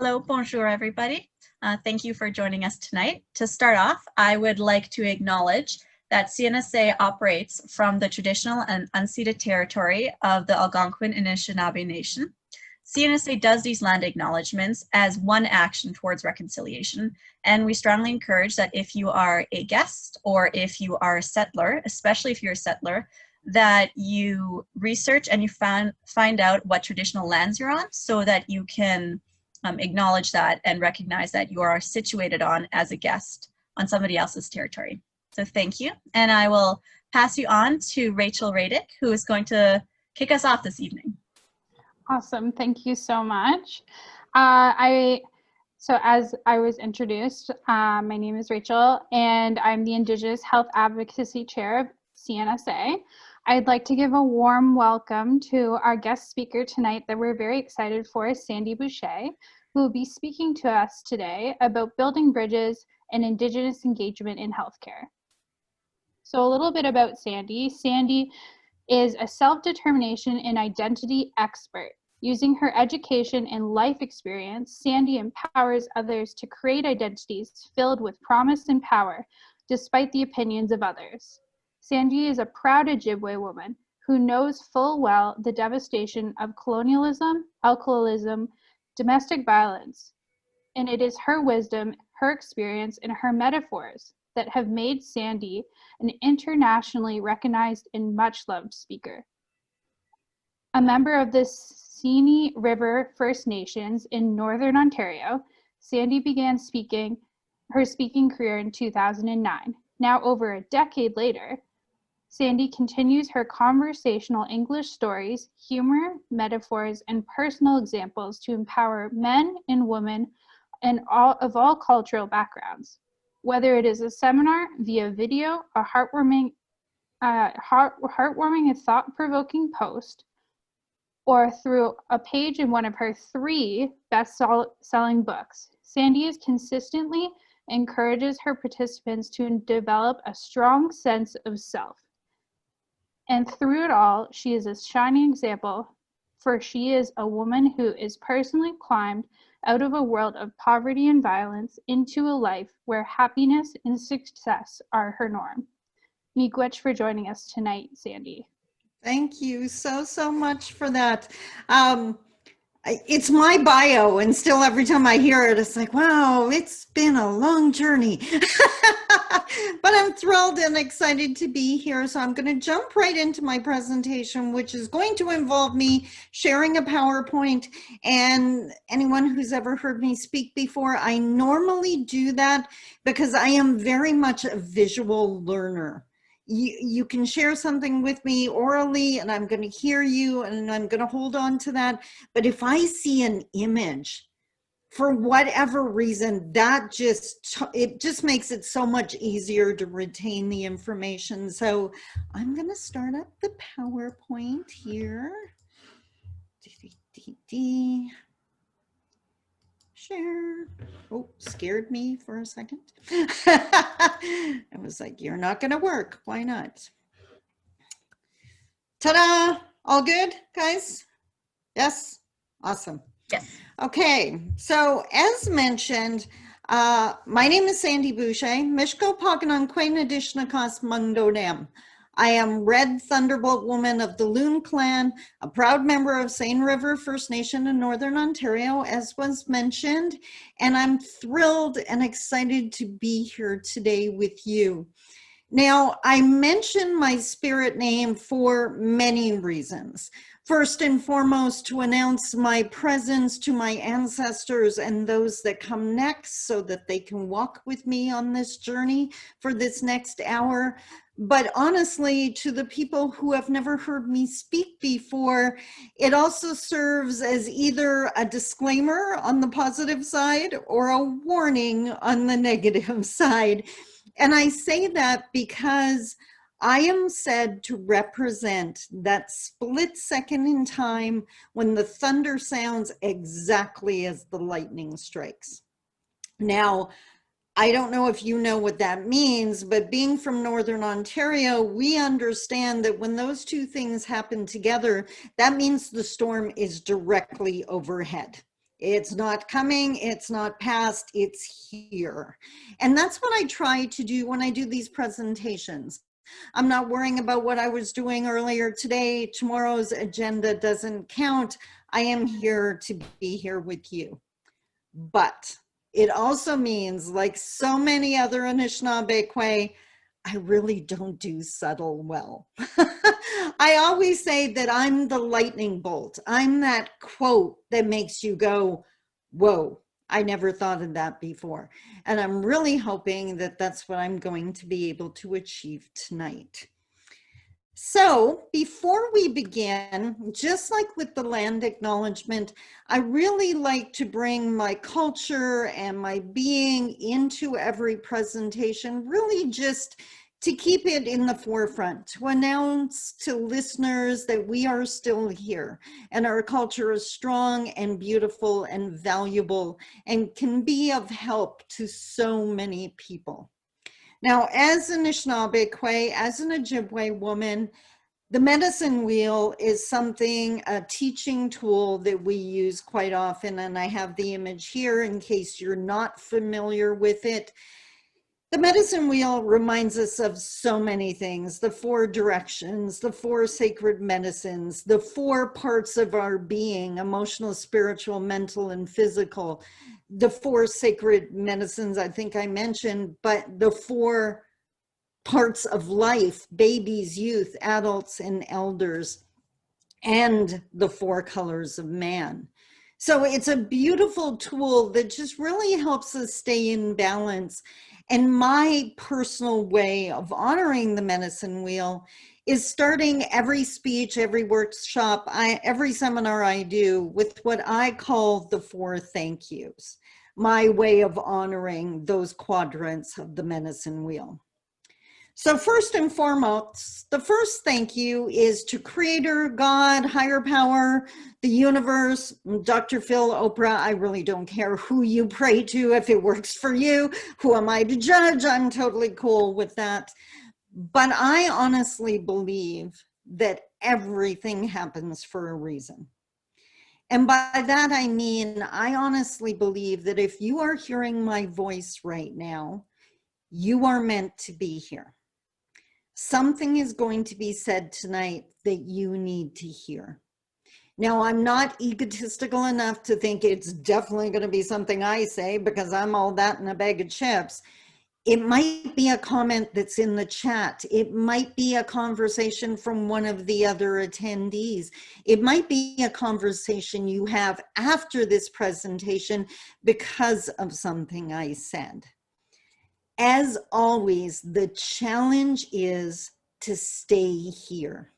Hello, bonjour, everybody. Thank you for joining us tonight. To start off, I would like to acknowledge that CNSA operates from the traditional and unceded territory of the Algonquin and Anishinaabe Nation. CNSA does these land acknowledgements as one action towards reconciliation, and we strongly encourage that if you are a guest or if you are a settler, especially if you're a settler, that you research and you find out what traditional lands you're on so that you can acknowledge that and recognize that you are situated on as a guest on somebody else's territory. So thank you. And I will pass you on to Rachel Radick, who is going to kick us off this evening. Awesome. Thank you so much. So as I was introduced, my name is Rachel, and I'm the Indigenous Health Advocacy Chair of CNSA. I'd like to give a warm welcome to our guest speaker tonight that we're very excited for, Sandy Boucher, who will be speaking to us today about building bridges and Indigenous engagement in healthcare. So a little bit about Sandy. Sandy is a self-determination and identity expert. Using her education and life experience, Sandy empowers others to create identities filled with promise and power, despite the opinions of others. Sandy is a proud Ojibwe woman who knows full well the devastation of colonialism, alcoholism, domestic violence, and it is her wisdom, her experience, and her metaphors that have made Sandy an internationally recognized and much-loved speaker. A member of the Sini River First Nations in Northern Ontario, Sandy began her speaking career in 2009. Now over a decade later, Sandy continues her conversational English stories, humor, metaphors, and personal examples to empower men and women of all cultural backgrounds. Whether it is a seminar via video, a heartwarming and thought-provoking post, or through a page in one of her 3 best-selling books, Sandy consistently encourages her participants to develop a strong sense of self. And through it all, she is a shining example, for she is a woman who is personally climbed out of a world of poverty and violence into a life where happiness and success are her norm. Miigwech for joining us tonight, Sandy. Thank you so much for that. It's my bio, and still every time I hear it, it's like, wow, it's been a long journey. But I'm thrilled and excited to be here. So I'm going to jump right into my presentation, which is going to involve me sharing a PowerPoint. And anyone who's ever heard me speak before, I normally do that because I am very much a visual learner. You can share something with me orally and I'm going to hear you and I'm going to hold on to that. But if I see an image, for whatever reason, it just makes it so much easier to retain the information. So I'm going to start up the PowerPoint here. Share. Oh, scared me for a second. I was like, you're not going to work. Why not? Ta-da! All good, guys? Yes? Awesome. Yes. Okay, so as mentioned, my name is Sandy Boucher, Mishko Paganon Quain Adishnakas Mungdodem. I am Red Thunderbolt Woman of the Loon Clan, a proud member of Seine River First Nation in Northern Ontario, as was mentioned, and I'm thrilled and excited to be here today with you. Now, I mention my spirit name for many reasons. First and foremost, to announce my presence to my ancestors and those that come next so that they can walk with me on this journey for this next hour. But honestly, to the people who have never heard me speak before, it also serves as either a disclaimer on the positive side or a warning on the negative side. And I say that because I am said to represent that split second in time when the thunder sounds exactly as the lightning strikes. Now, I don't know if you know what that means, but being from Northern Ontario, we understand that when those two things happen together, that means the storm is directly overhead. It's not coming, it's not past, it's here. And that's what I try to do when I do these presentations. I'm not worrying about what I was doing earlier today. Tomorrow's agenda doesn't count. I am here to be here with you. But it also means, like so many other Anishinaabe, I really don't do subtle well. I always say that I'm the lightning bolt. I'm that quote that makes you go, whoa, I never thought of that before. And I'm really hoping that that's what I'm going to be able to achieve tonight. So before we begin, just like with the land acknowledgement, I really like to bring my culture and my being into every presentation, really just to keep it in the forefront, to announce to listeners that we are still here and our culture is strong and beautiful and valuable and can be of help to so many people. Now, as an Anishinaabe, as an Ojibwe woman, the medicine wheel is something, a teaching tool that we use quite often, and I have the image here in case you're not familiar with it. The medicine wheel reminds us of so many things: the 4 directions, the 4 sacred medicines, the 4 parts of our being: emotional, spiritual, mental, and physical. The 4 sacred medicines I think I mentioned, but the 4 parts of life: babies, youth, adults, and elders, and the 4 colors of man. So it's a beautiful tool that just really helps us stay in balance. And my personal way of honoring the medicine wheel is starting every speech, every workshop, every seminar I do with what I call the 4 thank yous, my way of honoring those quadrants of the medicine wheel. So first and foremost, the first thank you is to Creator, God, higher power, the universe, Dr. Phil, Oprah. I really don't care who you pray to. If it works for you, who am I to judge? I'm totally cool with that. But I honestly believe that everything happens for a reason. And by that, I mean, I honestly believe that if you are hearing my voice right now, you are meant to be here. Something is going to be said tonight that you need to hear. Now, I'm not egotistical enough to think it's definitely going to be something I say because I'm all that in a bag of chips. It might be a comment that's in the chat. It might be a conversation from one of the other attendees. It might be a conversation you have after this presentation because of something I said. As always, the challenge is to stay here.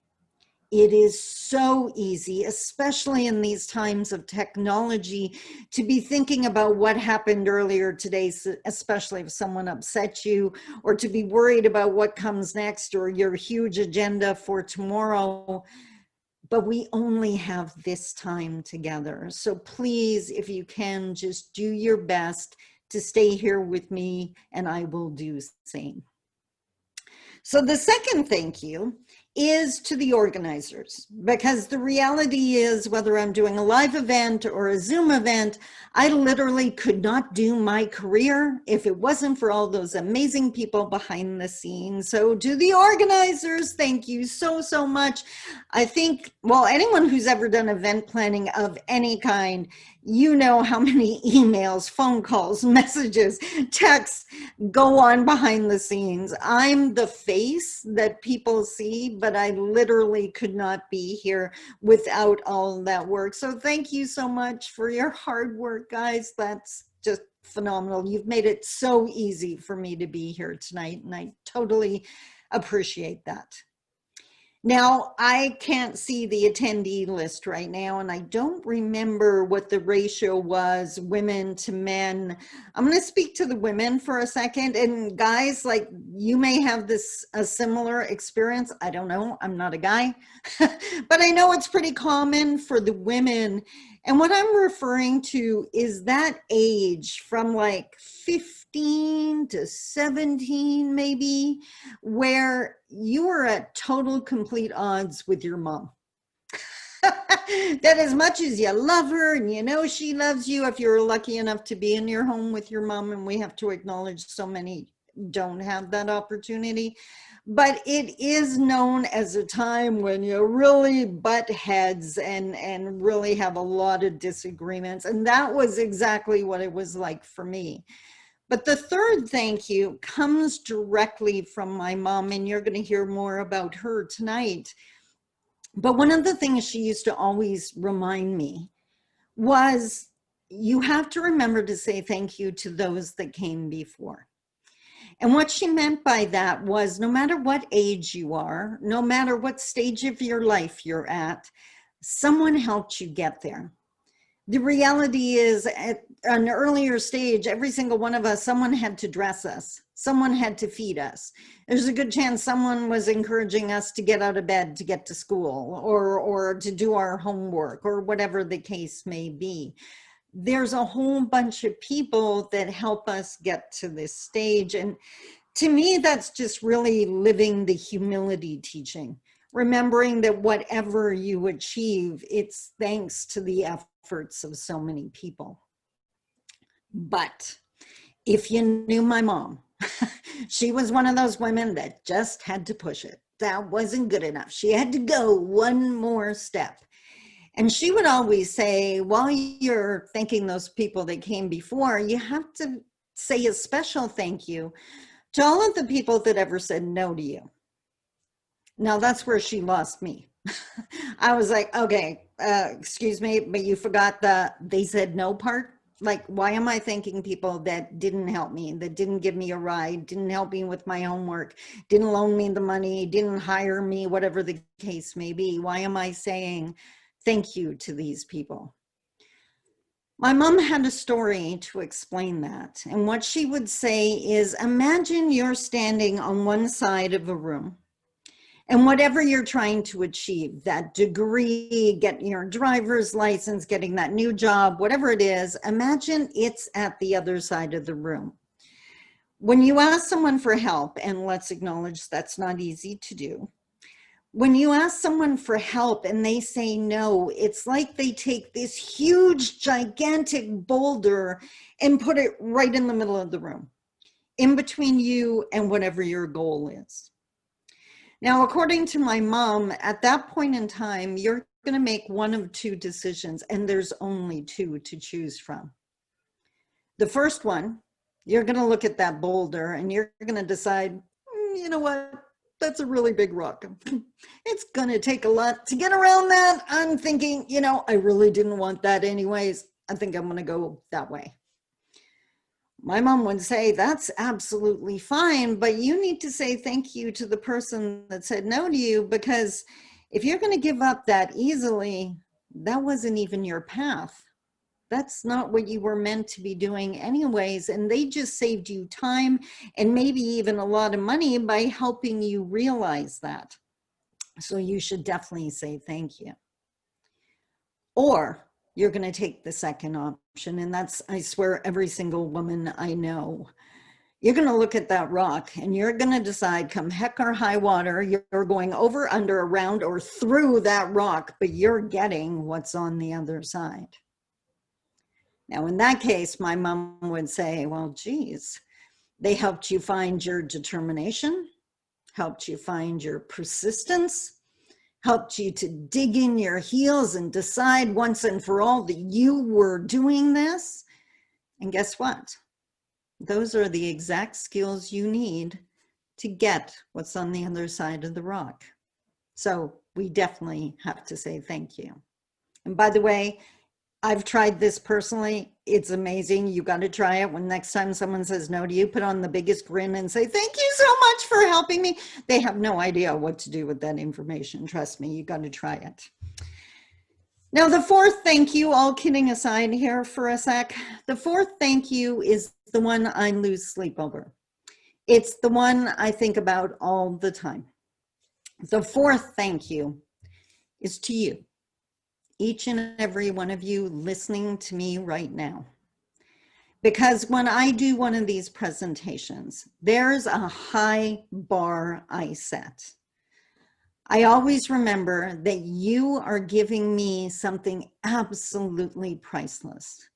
It is so easy, especially in these times of technology, to be thinking about what happened earlier today, especially if someone upset you, or to be worried about what comes next or your huge agenda for tomorrow. But we only have this time together. So please, if you can, just do your best to stay here with me, and I will do the same. So the second thank you is to the organizers, because the reality is, whether I'm doing a live event or a Zoom event, I literally could not do my career if it wasn't for all those amazing people behind the scenes. So to the organizers, thank you so, so much. I think, well, anyone who's ever done event planning of any kind, you know how many emails, phone calls, messages, texts go on behind the scenes. I'm the face that people see, but I literally could not be here without all that work. So thank you so much for your hard work, guys. That's just phenomenal. You've made it so easy for me to be here tonight, and I totally appreciate that. Now, I can't see the attendee list right now, and I don't remember what the ratio was, women to men. I'm going to speak to the women for a second. And guys, like, you may have a similar experience. I don't know. I'm not a guy. But I know it's pretty common for the women. And what I'm referring to is that age from like 15 to 17, maybe, where you are at total complete odds with your mom. That as much as you love her and you know she loves you, if you're lucky enough to be in your home with your mom, and we have to acknowledge so many don't have that opportunity, but it is known as a time when you really butt heads and really have a lot of disagreements. And that was exactly what it was like for me. But the third thank you comes directly from my mom, and you're going to hear more about her tonight. But one of the things she used to always remind me was, you have to remember to say thank you to those that came before. And what she meant by that was, no matter what age you are, no matter what stage of your life you're at, someone helped you get there. The reality is, at an earlier stage, every single one of us, someone had to dress us. Someone had to feed us. There's a good chance someone was encouraging us to get out of bed to get to school, or to do our homework, or whatever the case may be. There's a whole bunch of people that help us get to this stage. And to me, that's just really living the humility teaching. Remembering that whatever you achieve, it's thanks to the efforts of so many people. But if you knew my mom, she was one of those women that just had to push it. That wasn't good enough. She had to go one more step. And she would always say, while you're thanking those people that came before, you have to say a special thank you to all of the people that ever said no to you. Now that's where she lost me. I was like, okay, excuse me, but you forgot the they said no part. Like, why am I thanking people that didn't help me, that didn't give me a ride, didn't help me with my homework, didn't loan me the money, didn't hire me, whatever the case may be? Why am I saying thank you to these people? My mom had a story to explain that. And what she would say is, imagine you're standing on one side of a room, and whatever you're trying to achieve, that degree, getting your driver's license, getting that new job, whatever it is, imagine it's at the other side of the room. When you ask someone for help, and let's acknowledge that's not easy to do, when you ask someone for help and they say no, it's like they take this huge, gigantic boulder and put it right in the middle of the room, in between you and whatever your goal is. Now, according to my mom, at that point in time, you're going to make one of two decisions, and there's only two to choose from. The first one, you're going to look at that boulder and you're going to decide, you know what, that's a really big rock. It's going to take a lot to get around that. I'm thinking, you know, I really didn't want that anyways. I think I'm going to go that way. My mom would say, that's absolutely fine, but you need to say thank you to the person that said no to you, because if you're going to give up that easily, that wasn't even your path. That's not what you were meant to be doing anyways, and they just saved you time and maybe even a lot of money by helping you realize that. So you should definitely say thank you. Or you're going to take the second option, and that's, I swear, every single woman I know. You're going to look at that rock and you're going to decide, come heck or high water, you're going over, under, around, or through that rock, but you're getting what's on the other side. Now, in that case, my mom would say, well, geez, they helped you find your determination, helped you find your persistence, helped you to dig in your heels and decide once and for all that you were doing this. And guess what? Those are the exact skills you need to get what's on the other side of the rock. So we definitely have to say thank you. And by the way, I've tried this personally. It's amazing. You got to try it. When next time someone says no to you, put on the biggest grin and say, thank you so much for helping me. They have no idea what to do with that information. Trust me, you got to try it. Now, the fourth thank you, all kidding aside here for a sec, the fourth thank you is the one I lose sleep over. It's the one I think about all the time. The fourth thank you is to you. Each and every one of you listening to me right now. Because when I do one of these presentations, there's a high bar I set. I always remember that you are giving me something absolutely priceless,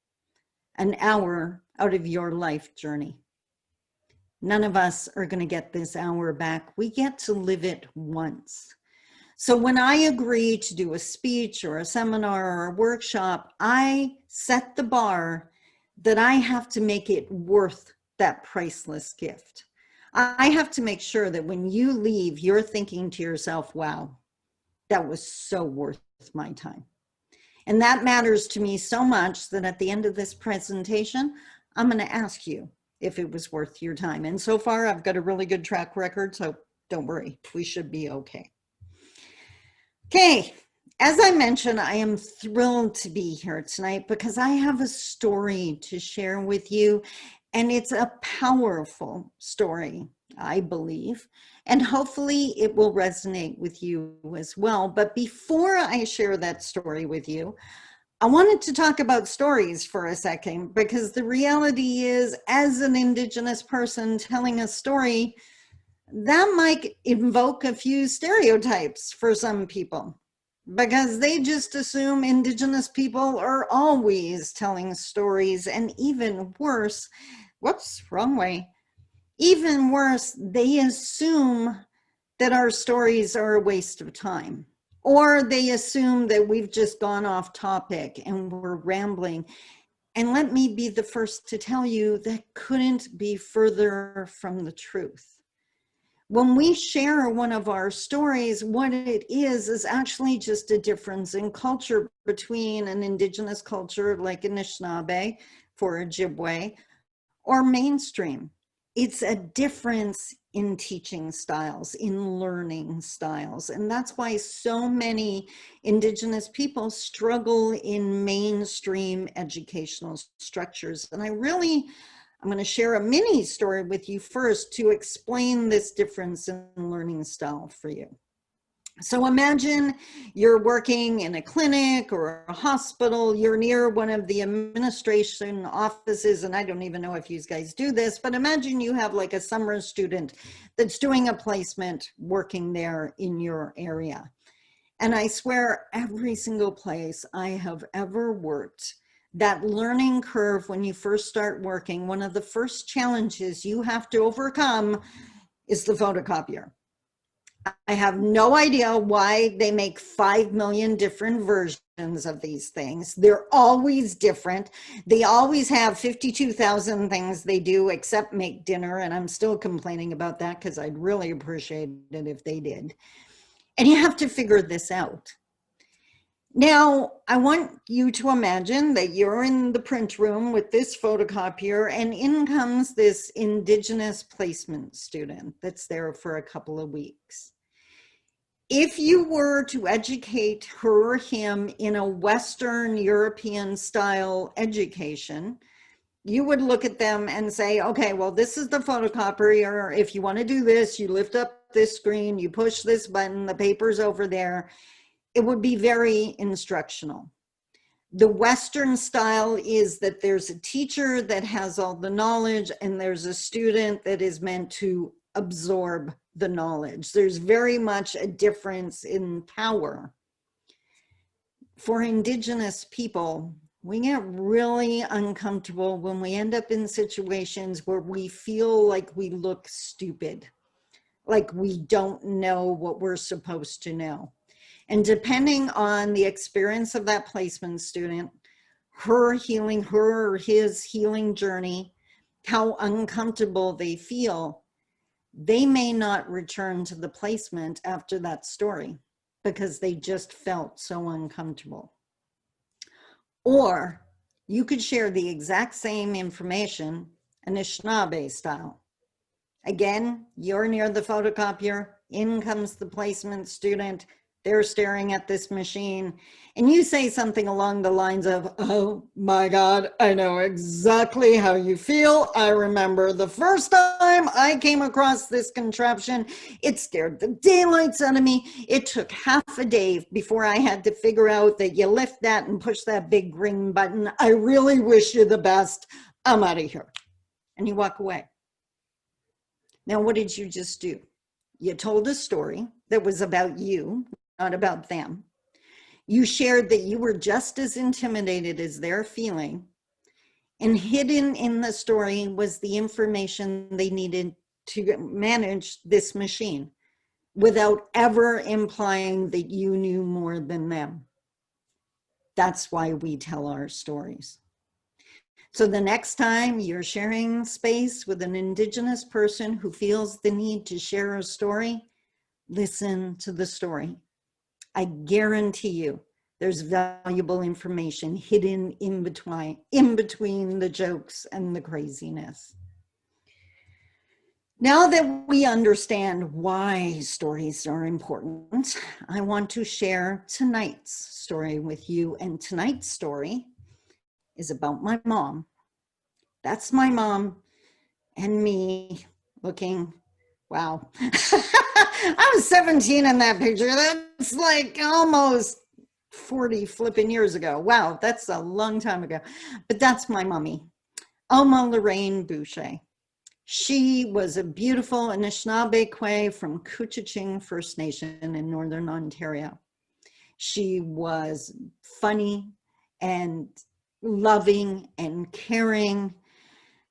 an hour out of your life journey. None of us are going to get this hour back. We get to live it once. So when I agree to do a speech or a seminar or a workshop, I set the bar that I have to make it worth that priceless gift. I have to make sure that when you leave, you're thinking to yourself, wow, that was so worth my time. And that matters to me so much that at the end of this presentation, I'm going to ask you if it was worth your time. And so far, I've got a really good track record, so don't worry, we should be okay. Okay, as I mentioned, I am thrilled to be here tonight because I have a story to share with you, and it's a powerful story, I believe, and hopefully it will resonate with you as well. But before I share that story with you, I wanted to talk about stories for a second, because the reality is, as an Indigenous person telling a story, that might invoke a few stereotypes for some people, because they just assume Indigenous people are always telling stories. And even worse, whoops, wrong way. Even worse, they assume that our stories are a waste of time, or they assume that we've just gone off topic and we're rambling. And let me be the first to tell you that couldn't be further from the truth. When we share one of our stories, what it is actually just a difference in culture between an Indigenous culture like Anishinaabe for Ojibwe or mainstream. It's a difference in teaching styles, in learning styles. And that's why so many Indigenous people struggle in mainstream educational structures. And I'm going to share a mini story with you first to explain this difference in learning style for you. So imagine you're working in a clinic or a hospital, you're near one of the administration offices, and I don't even know if you guys do this, but imagine you have like a summer student that's doing a placement working there in your area. And I swear, every single place I have ever worked, that learning curve when you first start working, one of the first challenges you have to overcome is the photocopier. I have no idea why they make 5 million different versions of these things. They're always different. They always have 52,000 things they do except make dinner. And I'm still complaining about that because I'd really appreciate it if they did. And you have to figure this out. Now, I want you to imagine that you're in the print room with this photocopier, and in comes this Indigenous placement student that's there for a couple of weeks. If you were to educate her or him in a Western European style education, you would look at them and say, okay, well, this is the photocopier. If you want to do this, you lift up this screen, you push this button, the paper's over there. It would be very instructional. The Western style is that there's a teacher that has all the knowledge and there's a student that is meant to absorb the knowledge. There's very much a difference in power. For Indigenous people, we get really uncomfortable when we end up in situations where we feel like we look stupid, like we don't know what we're supposed to know. And depending on the experience of that placement student, her or his healing journey, how uncomfortable they feel, they may not return to the placement after that story because they just felt so uncomfortable. Or you could share the exact same information Anishinaabe style. Again, you're near the photocopier, in comes the placement student, they're staring at this machine, and you say something along the lines of, oh my God, I know exactly how you feel. I remember the first time I came across this contraption, it scared the daylights out of me. It took half a day before I had to figure out that you lift that and push that big green button. I really wish you the best. I'm out of here. And you walk away. Now, what did you just do? You told a story that was about you, not about them. You shared that you were just as intimidated as they're feeling. And hidden in the story was the information they needed to manage this machine without ever implying that you knew more than them. That's why we tell our stories. So the next time you're sharing space with an Indigenous person who feels the need to share a story, listen to the story. I guarantee you there's valuable information hidden in between the jokes and the craziness. Now that we understand why stories are important, I want to share tonight's story with you. And tonight's story is about my mom. That's my mom and me looking, wow. I was 17 in that picture. That's like almost 40 flipping years ago. Wow, that's a long time ago. But that's my mommy, Alma Lorraine Boucher. She was a beautiful Anishinaabe from Couchiching First Nation in Northern Ontario. She was funny and loving and caring.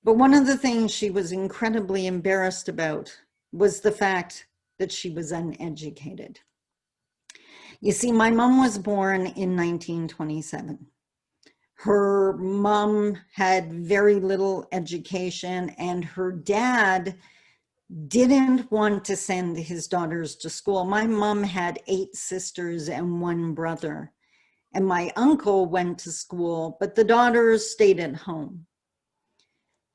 But one of the things she was incredibly embarrassed about was the fact that she was uneducated. You see, my mom was born in 1927. Her mom had very little education, and her dad didn't want to send his daughters to school. My mom had 8 sisters and 1 brother, and my uncle went to school, but the daughters stayed at home.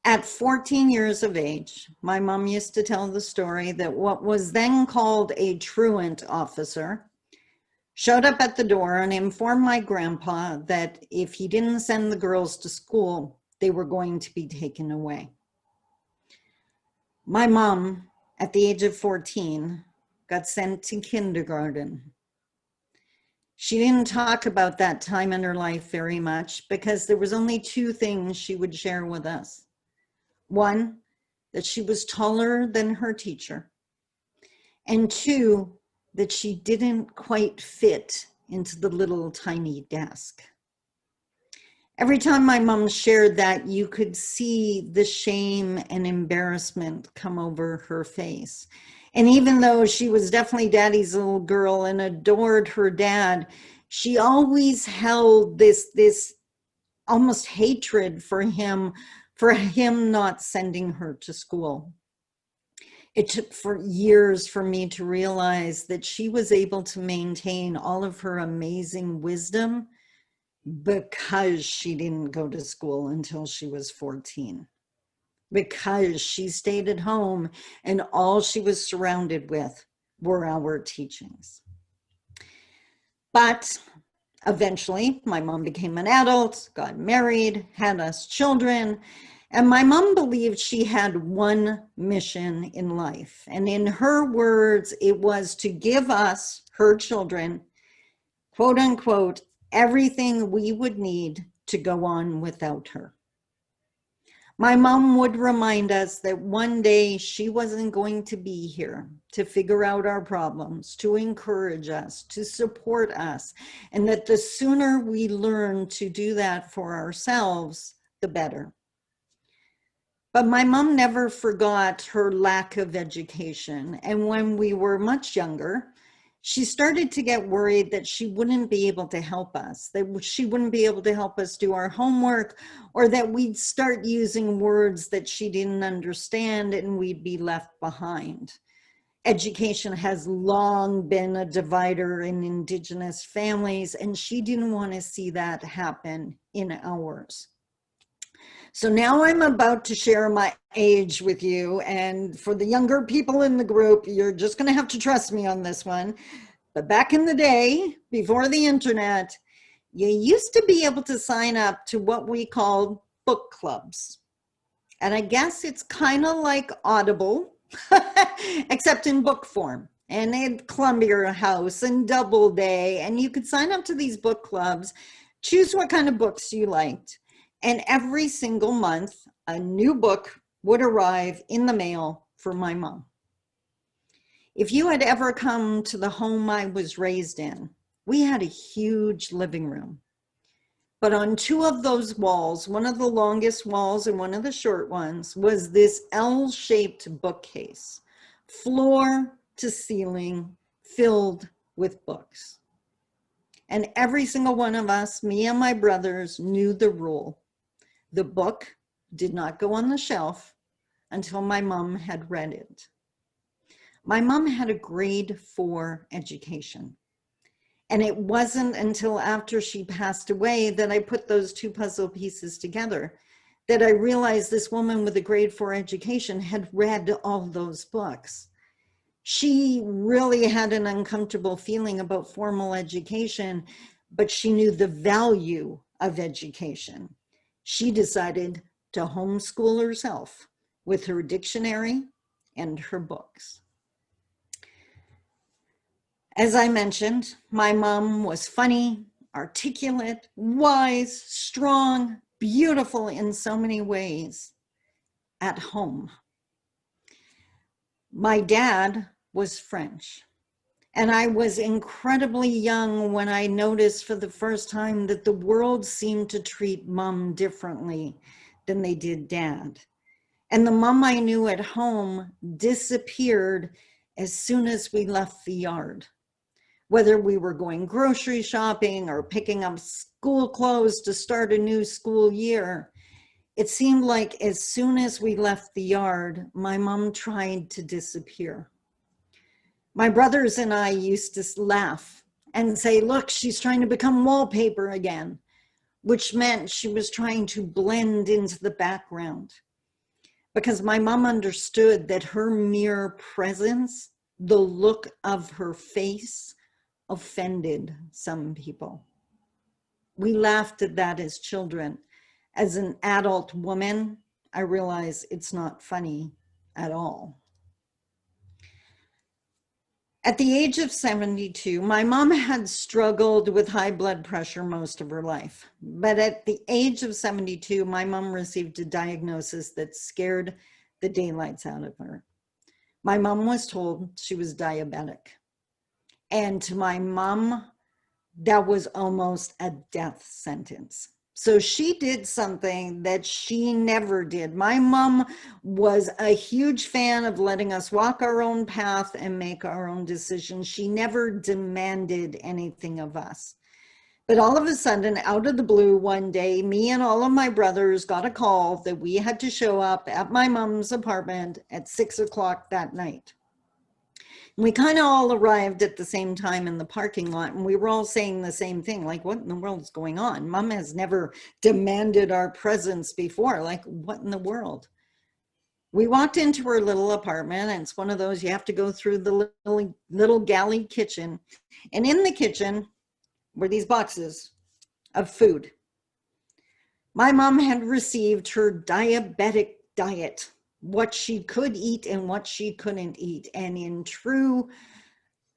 At 14 years of age, my mom used to tell the story that what was then called a truant officer showed up at the door and informed my grandpa that if he didn't send the girls to school, they were going to be taken away. My mom, at the age of 14, got sent to kindergarten. She didn't talk about that time in her life very much because there was only 2 things she would share with us. One, that she was taller than her teacher, and 2, that she didn't quite fit into the little tiny desk. Every time my mom shared that, you could see the shame and embarrassment come over her face. And even though she was definitely daddy's little girl and adored her dad, she always held this almost hatred for him not sending her to school. It took years for me to realize that she was able to maintain all of her amazing wisdom because she didn't go to school until she was 14. Because she stayed at home and all she was surrounded with were our teachings. But eventually, my mom became an adult, got married, had us children, and my mom believed she had one mission in life. And in her words, it was to give us, her children, quote unquote, everything we would need to go on without her. My mom would remind us that one day she wasn't going to be here to figure out our problems, to encourage us, to support us, and that the sooner we learn to do that for ourselves, the better. But my mom never forgot her lack of education. And when we were much younger, she started to get worried that she wouldn't be able to help us, that she wouldn't be able to help us do our homework, or that we'd start using words that she didn't understand and we'd be left behind. Education has long been a divider in Indigenous families, and she didn't want to see that happen in ours. So now I'm about to share my age with you, and for the younger people in the group, you're just going to have to trust me on this one. But back in the day, before the internet, you used to be able to sign up to what we called book clubs. And I guess it's kind of like Audible, except in book form. And they had Columbia House and Doubleday, and you could sign up to these book clubs, choose what kind of books you liked. And every single month, a new book would arrive in the mail for my mom. If you had ever come to the home I was raised in, we had a huge living room. But on two of those walls, one of the longest walls and one of the short ones, was this L-shaped bookcase, floor to ceiling, filled with books. And every single one of us, me and my brothers, knew the rule. The book did not go on the shelf until my mom had read it. My mom had a grade 4 education. And it wasn't until after she passed away that I put those two puzzle pieces together, that I realized this woman with a grade 4 education had read all those books. She really had an uncomfortable feeling about formal education, but she knew the value of education. She decided to homeschool herself with her dictionary and her books. As I mentioned, my mom was funny, articulate, wise, strong, beautiful in so many ways at home. My dad was French, and I was incredibly young when I noticed for the first time that the world seemed to treat mom differently than they did dad. And the mom I knew at home disappeared as soon as we left the yard. Whether we were going grocery shopping or picking up school clothes to start a new school year, it seemed like as soon as we left the yard, my mom tried to disappear. My brothers and I used to laugh and say, look, she's trying to become wallpaper again, which meant she was trying to blend into the background. Because my mom understood that her mere presence, the look of her face, offended some people. We laughed at that as children. As an adult woman, I realize it's not funny at all. At the age of 72, my mom had struggled with high blood pressure most of her life. But at the age of 72, my mom received a diagnosis that scared the daylights out of her. My mom was told she was diabetic. And to my mom, that was almost a death sentence. So she did something that she never did. My mom was a huge fan of letting us walk our own path and make our own decisions. She never demanded anything of us. But all of a sudden, out of the blue, one day, me and all of my brothers got a call that we had to show up at my mom's apartment at 6 o'clock that night. We kind of all arrived at the same time in the parking lot, and we were all saying the same thing, like, what in the world is going on? Mom has never demanded our presence before. Like, what in the world? We walked into her little apartment, and it's one of those, you have to go through the little galley kitchen. And in the kitchen were these boxes of food. My mom had received her diabetic diet, what she could eat and what she couldn't eat. And in true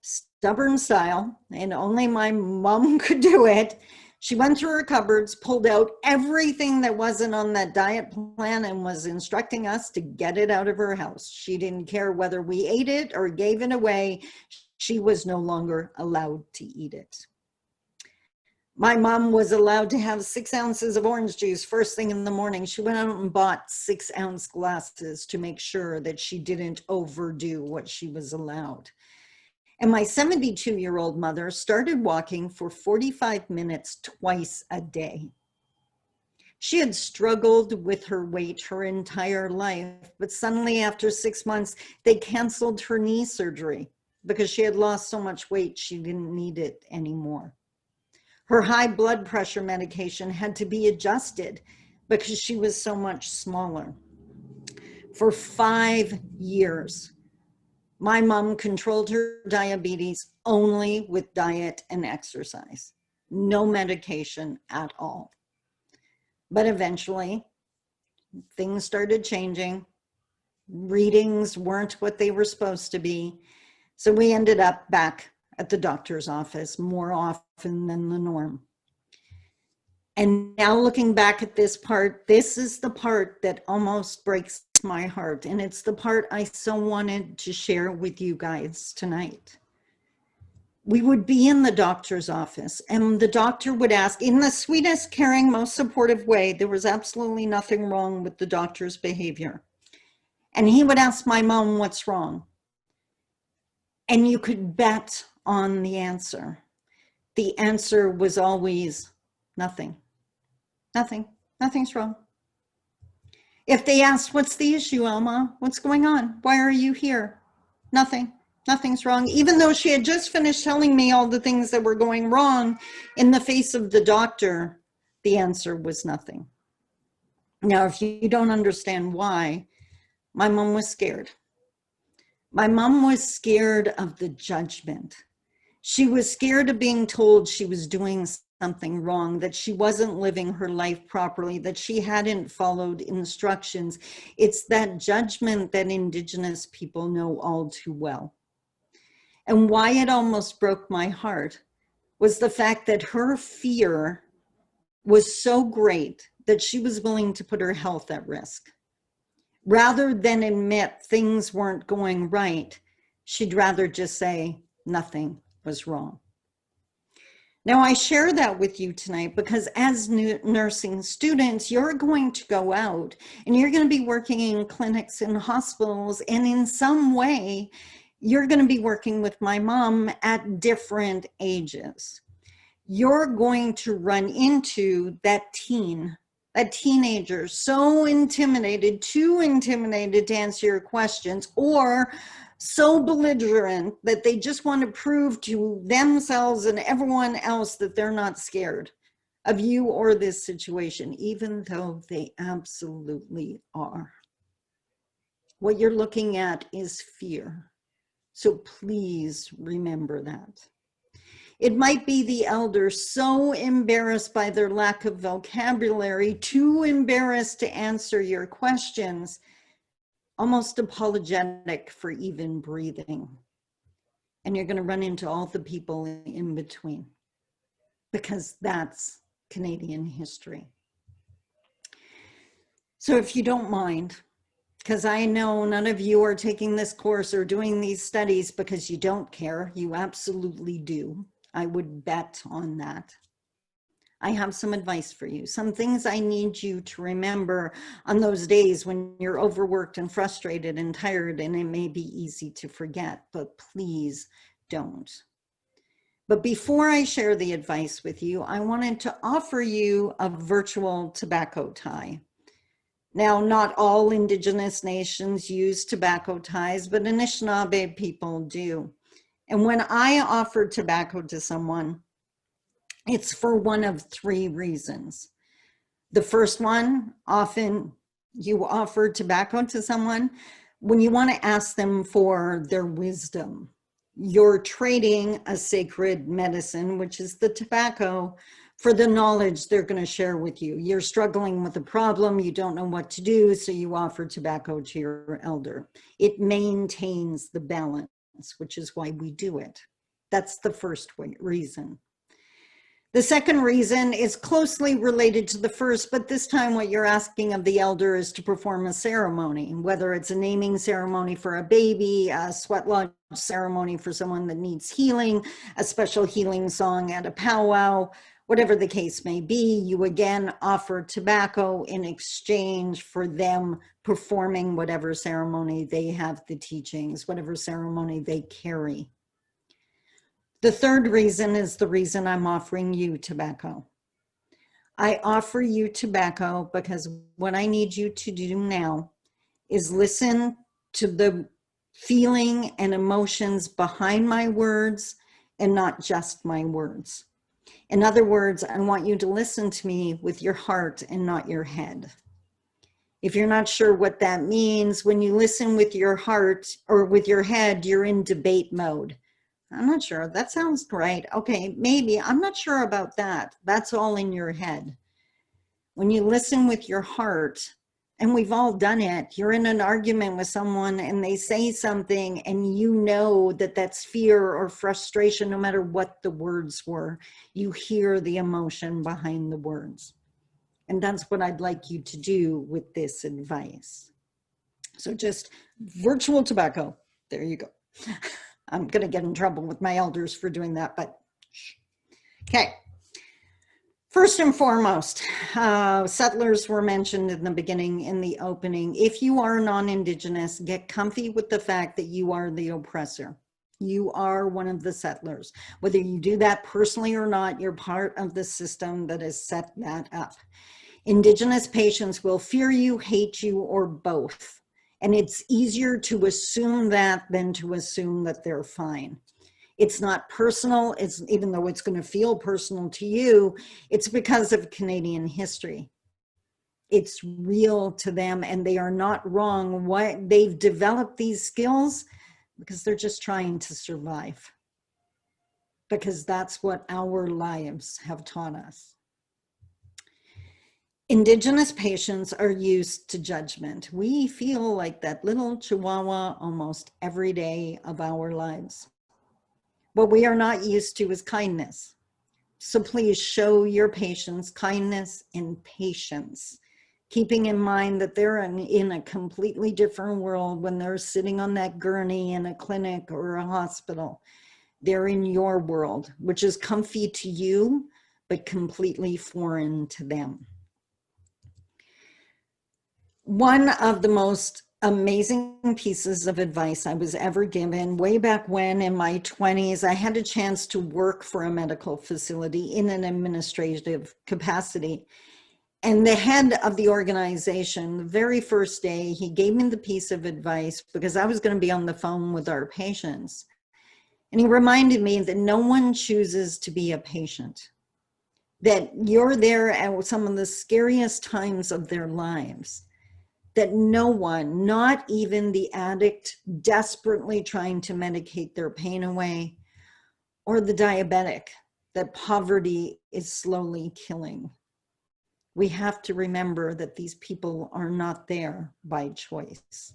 stubborn style, and only my mom could do it, she went through her cupboards, pulled out everything that wasn't on that diet plan, and was instructing us to get it out of her house. She didn't care whether we ate it or gave it away. She was no longer allowed to eat it. My mom was allowed to have 6 ounces of orange juice first thing in the morning. She went out and bought 6-ounce glasses to make sure that she didn't overdo what she was allowed. And my 72-year-old mother started walking for 45 minutes twice a day. She had struggled with her weight her entire life, but suddenly after 6 months, they canceled her knee surgery because she had lost so much weight she didn't need it anymore. Her high blood pressure medication had to be adjusted because she was so much smaller. For 5 years, my mom controlled her diabetes only with diet and exercise, no medication at all. But eventually, things started changing. Readings weren't what they were supposed to be. So we ended up back at the doctor's office more often than the norm. And now looking back at this part, this is the part that almost breaks my heart, and it's the part I so wanted to share with you guys tonight. We would be in the doctor's office, and the doctor would ask, in the sweetest, caring, most supportive way, there was absolutely nothing wrong with the doctor's behavior. And he would ask my mom, what's wrong? And you could bet on the answer. The answer was always nothing. Nothing. Nothing's wrong. If they asked, what's the issue, Alma? What's going on? Why are you here? Nothing. Nothing's wrong. Even though she had just finished telling me all the things that were going wrong in the face of the doctor, the answer was nothing. Now, if you don't understand why, my mom was scared. My mom was scared of the judgment. She was scared of being told she was doing something wrong, that she wasn't living her life properly, that she hadn't followed instructions. It's that judgment that Indigenous people know all too well. And why it almost broke my heart was the fact that her fear was so great that she was willing to put her health at risk. Rather than admit things weren't going right, she'd rather just say nothing was wrong. Now, I share that with you tonight because as nursing students, you're going to go out and you're going to be working in clinics and hospitals, and in some way, you're going to be working with my mom at different ages. You're going to run into that teenager so intimidated, too intimidated to answer your questions, or so belligerent that they just want to prove to themselves and everyone else that they're not scared of you or this situation, even though they absolutely are. What you're looking at is fear. So please remember that. It might be the elder so embarrassed by their lack of vocabulary, too embarrassed to answer your questions, almost apologetic for even breathing. And you're going to run into all the people in between, because that's Canadian history. So if you don't mind, because I know none of you are taking this course or doing these studies because you don't care, you absolutely do. I would bet on that. I have some advice for you, some things I need you to remember on those days when you're overworked and frustrated and tired, and it may be easy to forget, but please don't. But before I share the advice with you, I wanted to offer you a virtual tobacco tie. Now, not all Indigenous nations use tobacco ties, but Anishinaabe people do. And when I offer tobacco to someone, it's for one of three reasons. The first one, often you offer tobacco to someone when you want to ask them for their wisdom. You're trading a sacred medicine, which is the tobacco, for the knowledge they're going to share with you. You're struggling with a problem, you don't know what to do, so you offer tobacco to your elder. It maintains the balance, which is why we do it. That's the first reason. The second reason is closely related to the first, but this time what you're asking of the elder is to perform a ceremony, whether it's a naming ceremony for a baby, a sweat lodge ceremony for someone that needs healing, a special healing song at a powwow, whatever the case may be. You again offer tobacco in exchange for them performing whatever ceremony they have, the teachings, whatever ceremony they carry. The third reason is the reason I'm offering you tobacco. I offer you tobacco because what I need you to do now is listen to the feeling and emotions behind my words and not just my words. In other words, I want you to listen to me with your heart and not your head. If you're not sure what that means, when you listen with your heart or with your head, you're in debate mode. I'm not sure. That sounds right. Okay, maybe. I'm not sure about that. That's all in your head. When you listen with your heart, and we've all done it, you're in an argument with someone and they say something and you know that that's fear or frustration, no matter what the words were. You hear the emotion behind the words. And that's what I'd like you to do with this advice. So just virtual tobacco. There you go. I'm going to get in trouble with my elders for doing that, but okay. First and foremost, settlers were mentioned in the beginning, in the opening. If you are non-Indigenous, get comfy with the fact that you are the oppressor. You are one of the settlers. Whether you do that personally or not, you're part of the system that has set that up. Indigenous patients will fear you, hate you, or both. And it's easier to assume that than to assume that they're fine. It's not personal, even though it's going to feel personal to you, it's because of Canadian history. It's real to them, and they are not wrong. They've developed these skills because they're just trying to survive. Because that's what our lives have taught us. Indigenous patients are used to judgment. We feel like that little chihuahua almost every day of our lives. What we are not used to is kindness. So please show your patients kindness and patience, keeping in mind that they're in a completely different world when they're sitting on that gurney in a clinic or a hospital. They're in your world, which is comfy to you, but completely foreign to them. One of the most amazing pieces of advice I was ever given way back when in my 20s, I had a chance to work for a medical facility in an administrative capacity. And the head of the organization, the very first day, he gave me the piece of advice because I was going to be on the phone with our patients. And he reminded me that no one chooses to be a patient, that you're there at some of the scariest times of their lives, that no one, not even the addict desperately trying to medicate their pain away, or the diabetic that poverty is slowly killing. We have to remember that these people are not there by choice.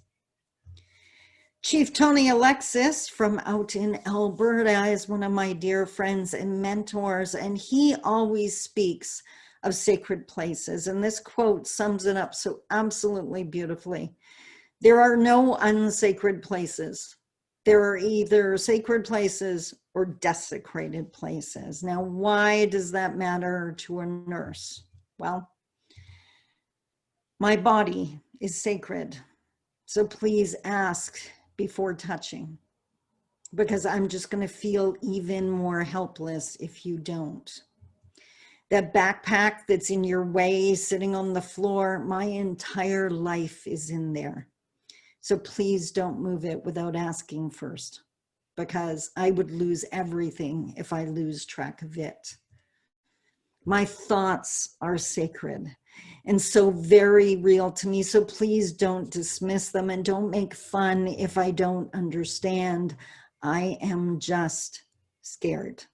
Chief Tony Alexis from out in Alberta is one of my dear friends and mentors, and he always speaks of sacred places. And this quote sums it up so absolutely beautifully. There are no unsacred places. There are either sacred places or desecrated places. Now, why does that matter to a nurse? Well, my body is sacred. So please ask before touching, because I'm just going to feel even more helpless if you don't. That backpack that's in your way, sitting on the floor, my entire life is in there. So please don't move it without asking first, because I would lose everything if I lose track of it. My thoughts are sacred and so very real to me. So please don't dismiss them and don't make fun if I don't understand. I am just scared.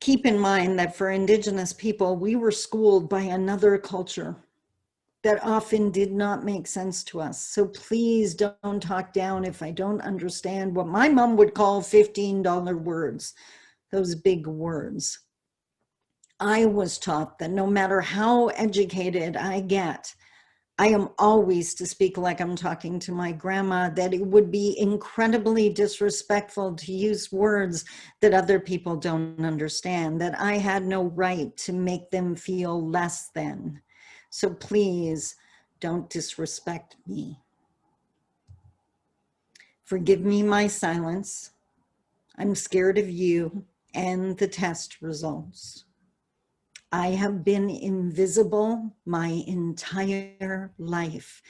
Keep in mind that for Indigenous people, we were schooled by another culture that often did not make sense to us. So please don't talk down if I don't understand what my mom would call $15 words, those big words. I was taught that no matter how educated I get, I am always to speak like I'm talking to my grandma, that it would be incredibly disrespectful to use words that other people don't understand, that I had no right to make them feel less than. So please don't disrespect me. Forgive me my silence. I'm scared of you and the test results. I have been invisible my entire life,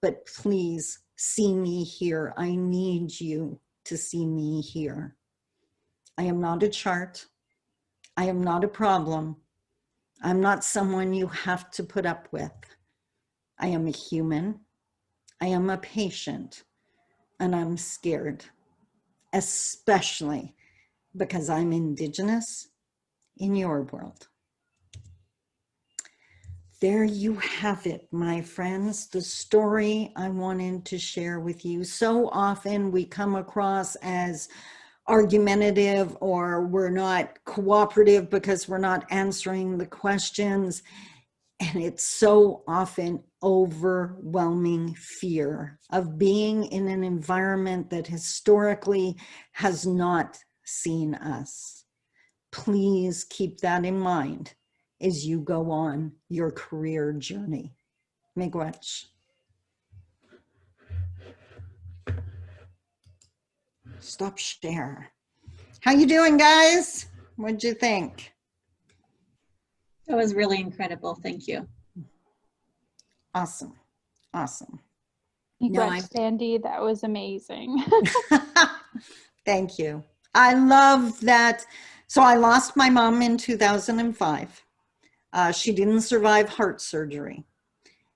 but please see me here. I need you to see me here. I am not a chart. I am not a problem. I'm not someone you have to put up with. I am a human. I am a patient, and I'm scared, especially because I'm Indigenous in your world. There you have it, my friends, the story I wanted to share with you. So often we come across as argumentative, or we're not cooperative because we're not answering the questions. And it's so often overwhelming fear of being in an environment that historically has not seen us. Please keep that in mind as you go on your career journey. Miigwech. Stop share. How you doing, guys? What'd you think? That was really incredible. Thank you. Awesome. Awesome. Congrats, Sandy. That was amazing. Thank you. I love that. So I lost my mom in 2005. She didn't survive heart surgery.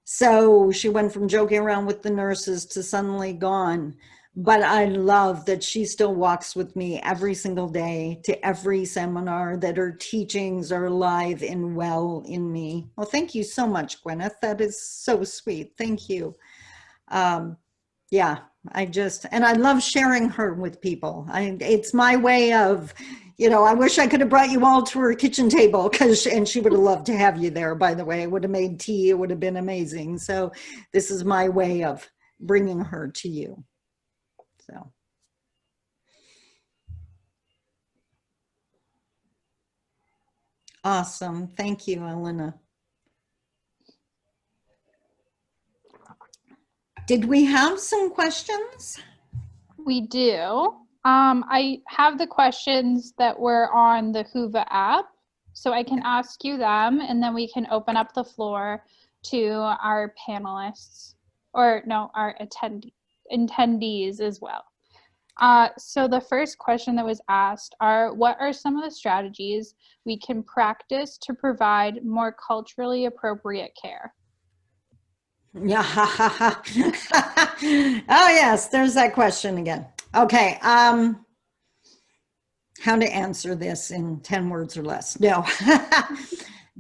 So she went from joking around with the nurses to suddenly gone. But I love that she still walks with me every single day to every seminar, that her teachings are alive and well in me. Well, thank you so much, Gwyneth. That is so sweet. Thank you. Yeah, and I love sharing her with people. It's my way of, I wish I could have brought you all to her kitchen table, and she would have loved to have you there, by the way. It would have made tea. It would have been amazing. So this is my way of bringing her to you. So. Awesome. Thank you, Elena. Did we have some questions? We do. I have the questions that were on the Whova app, so I can ask you them, and then we can open up the floor to our panelists, or no, our attendees as well. So the first question that was asked are, what are some of the strategies we can practice to provide more culturally appropriate care? Yeah. Oh yes, there's that question again. Okay. How to answer this in 10 words or less? No.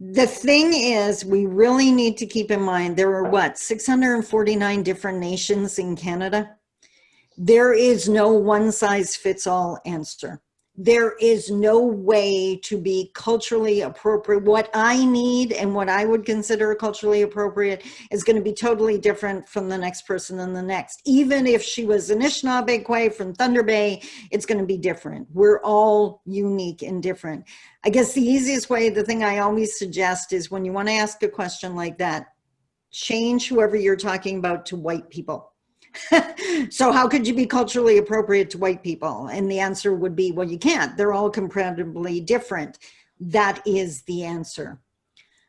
The thing is, we really need to keep in mind there are 649 different nations in Canada. There is no one size fits all answer. There is no way to be culturally appropriate. What I need and what I would consider culturally appropriate is going to be totally different from the next person and the next. Even if she was Anishinaabe from Thunder Bay, it's going to be different. We're all unique and different. I guess the easiest way, the thing I always suggest is when you want to ask a question like that, change whoever you're talking about to white people. So how could you be culturally appropriate to white people? And the answer would be, well, you can't. They're all comparatively different. That is the answer.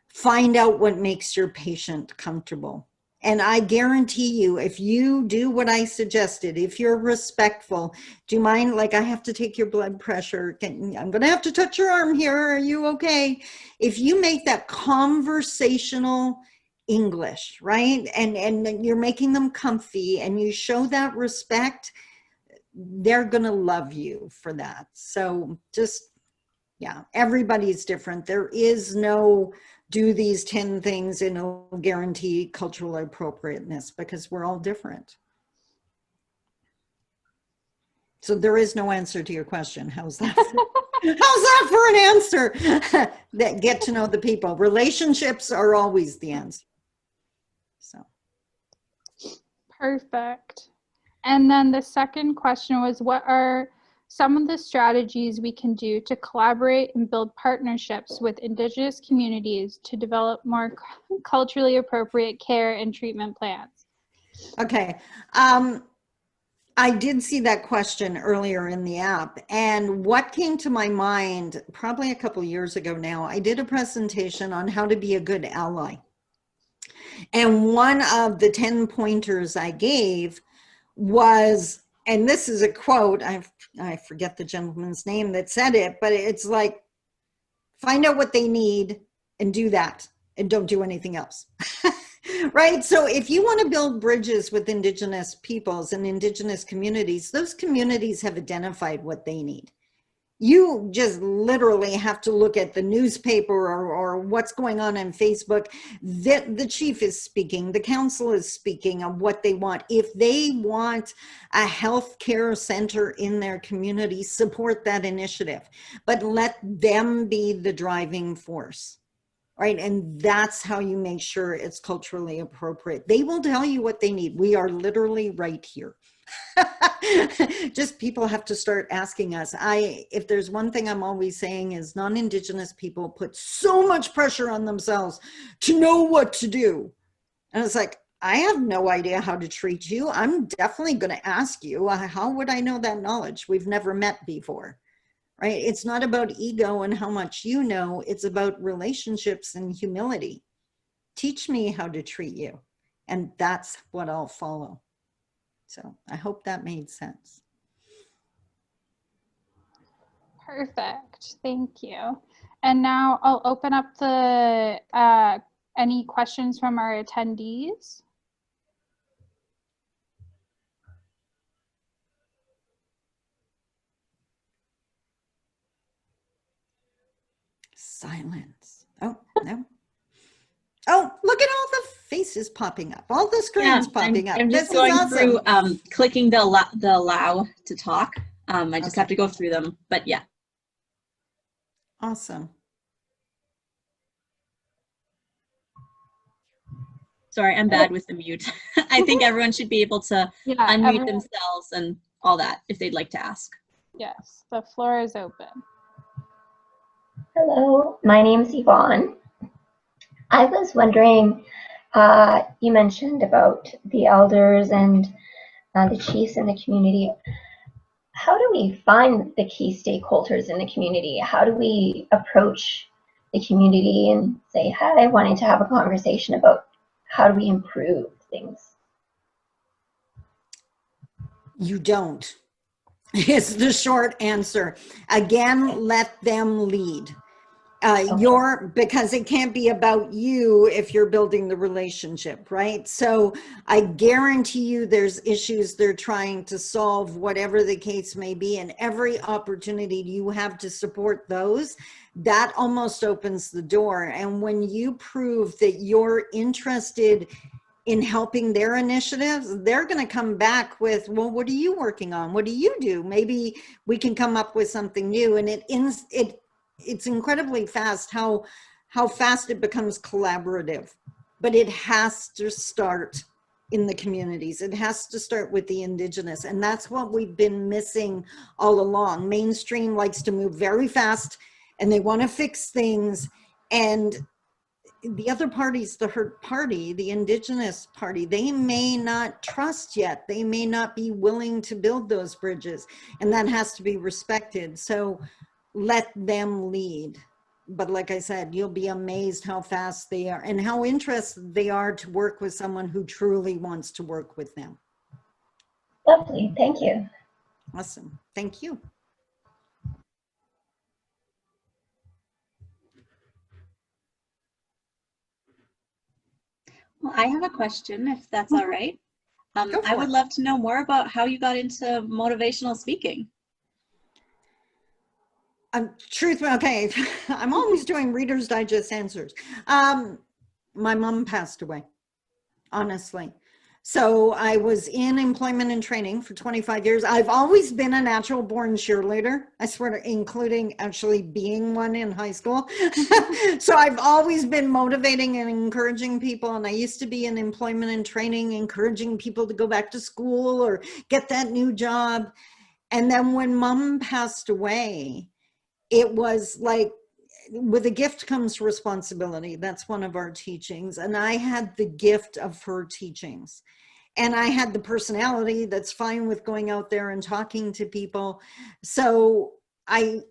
Find out what makes your patient comfortable. And I guarantee you, if you do what I suggested, if you're respectful, do you mind, like, I have to take your blood pressure. I'm going to have to touch your arm here. Are you okay? If you make that conversational English, right? And you're making them comfy and you show that respect, they're going to love you for that. So just, yeah, everybody's different. There is no do these 10 things and it'll guarantee cultural appropriateness, because we're all different. So there is no answer to your question. How's that? How's that for an answer? That get to know the people. Relationships are always the answer. So. Perfect. And then the second question was, what are some of the strategies we can do to collaborate and build partnerships with Indigenous communities to develop more culturally appropriate care and treatment plans? Okay. I did see that question earlier in the app, and what came to my mind probably a couple years ago now, I did a presentation on how to be a good ally. And one of the 10 pointers I gave was, and this is a quote, I forget the gentleman's name that said it, but it's like, find out what they need and do that, and don't do anything else. Right? So if you want to build bridges with Indigenous peoples and Indigenous communities, those communities have identified what they need. You just literally have to look at the newspaper or what's going on Facebook. The chief is speaking, the council is speaking of what they want. If they want a health care center in their community, support that initiative, but let them be the driving force. right? And that's how you make sure it's culturally appropriate. They will tell you what they need. We are literally right here. Just people have to start asking us. If there's one thing I'm always saying is non-Indigenous people put so much pressure on themselves to know what to do. And it's like, I have no idea how to treat you. I'm definitely going to ask you, how would I know that knowledge? We've never met before, right? It's not about ego and how much you know. It's about relationships and humility. Teach me how to treat you, and that's what I'll follow. So I hope that made sense. Perfect. Thank you. And now I'll open up the any questions from our attendees. Silence. Oh, no. Oh, look at all the faces popping up, all the screens popping up. I'm just This going is awesome. through, clicking the allow to talk. I just have to go through them, but yeah. Awesome. Sorry, I'm bad with the mute. I think everyone should be able to unmute themselves and all that if they'd like to ask. Yes, the floor is open. Hello, my name's Yvonne. I was wondering, you mentioned about the elders and the chiefs in the community. How do we find the key stakeholders in the community? How do we approach the community and say, hi, wanting to have a conversation about how do we improve things? You don't. It's the short answer. Again, let them lead. Because it can't be about you if you're building the relationship, right? So I guarantee you there's issues they're trying to solve, whatever the case may be, and every opportunity you have to support those, that almost opens the door. And when you prove that you're interested in helping their initiatives, they're going to come back with, well, what are you working on? What do you do? Maybe we can come up with something new. And it's incredibly fast how fast it becomes collaborative, but it has to start in the communities. It has to start with the Indigenous, and that's what we've been missing all along. Mainstream likes to move very fast and they want to fix things, and the other party's the hurt party, the Indigenous party. They may not trust yet. They may not be willing to build those bridges, and that has to be respected. So let them lead. But like I said, you'll be amazed how fast they are and how interested they are to work with someone who truly wants to work with them. Lovely, thank you. Awesome, thank you. Well, I have a question, if that's all right. I would love to know more about how you got into motivational speaking. Okay, I'm always doing Reader's Digest answers. My mom passed away, honestly. So I was in employment and training for 25 years. I've always been a natural born cheerleader, I swear, including actually being one in high school. So I've always been motivating and encouraging people. And I used to be in employment and training, encouraging people to go back to school or get that new job. And then when Mom passed away, it was like, with a gift comes responsibility. That's one of our teachings. And I had the gift of her teachings. And I had the personality that's fine with going out there and talking to people. So I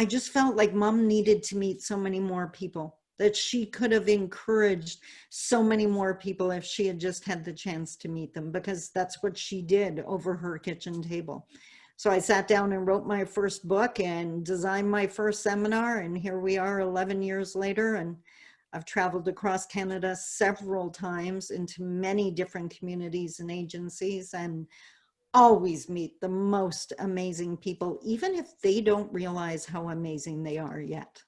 just felt like Mom needed to meet so many more people, that she could have encouraged so many more people if she had just had the chance to meet them, because that's what she did over her kitchen table. So I sat down and wrote my first book and designed my first seminar, and here we are 11 years later, and I've traveled across Canada several times into many different communities and agencies, and always meet the most amazing people, even if they don't realize how amazing they are yet.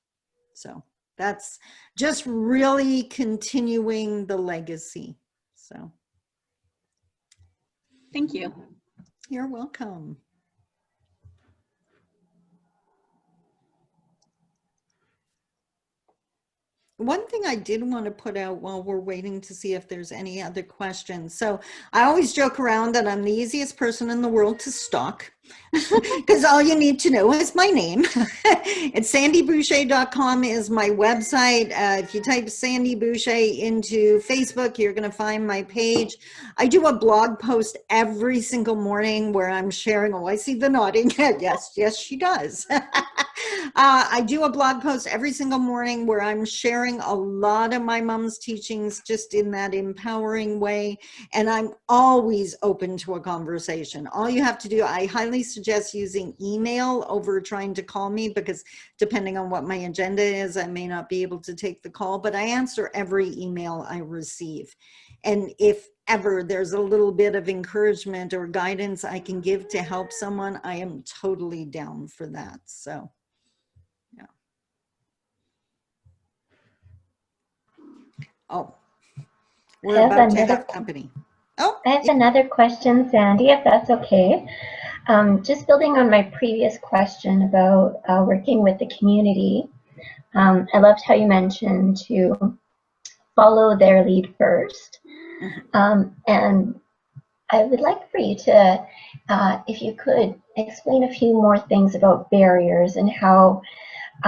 So that's just really continuing the legacy. So thank you. You're welcome. One thing I did want to put out while we're waiting to see if there's any other questions. So I always joke around that I'm the easiest person in the world to stalk because all you need to know is my name. It's sandyboucher.com is my website. If you type Sandy Boucher into Facebook, you're going to find my page. I do a blog post every single morning where I'm sharing, oh, I see the nodding. Yes, she does. I do a blog post every single morning where I'm sharing a lot of my mom's teachings just in that empowering way. And I'm always open to a conversation. All you have to do, I highly suggest using email over trying to call me because depending on what my agenda is, I may not be able to take the call, but I answer every email I receive. And if ever there's a little bit of encouragement or guidance I can give to help someone, I am totally down for that. So. Oh, we're about to have company. Oh, I have another question, Sandy, if that's okay. Just building on my previous question about working with the community, I loved how you mentioned to follow their lead first. And I would like for you to, if you could, explain a few more things about barriers and how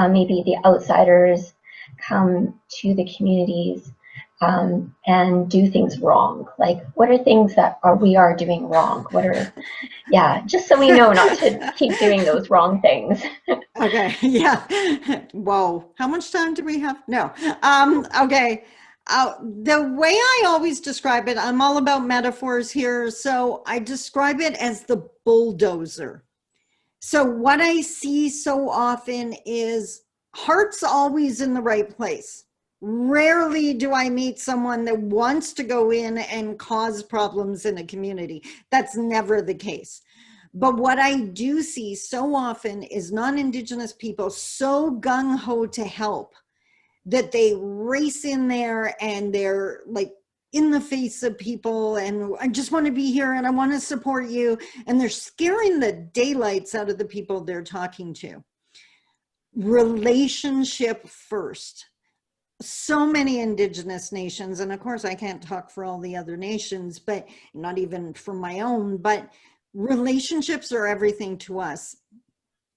maybe the outsiders come to the communities and do things wrong. Like, what are things that we are doing wrong? What are, yeah, just so we know not to keep doing those wrong things. Okay, yeah. Whoa, how much time do we have? No. Okay. The way I always describe it, I'm all about metaphors here. So I describe it as the bulldozer. So what I see so often is heart's always in the right place. Rarely do I meet someone that wants to go in and cause problems in a community. That's never the case. But what I do see so often is non-Indigenous people so gung-ho to help that they race in there and they're like in the face of people and I just want to be here and I want to support you. And they're scaring the daylights out of the people they're talking to. Relationship first. So many Indigenous nations, and of course I can't talk for all the other nations, but not even for my own, but relationships are everything to us.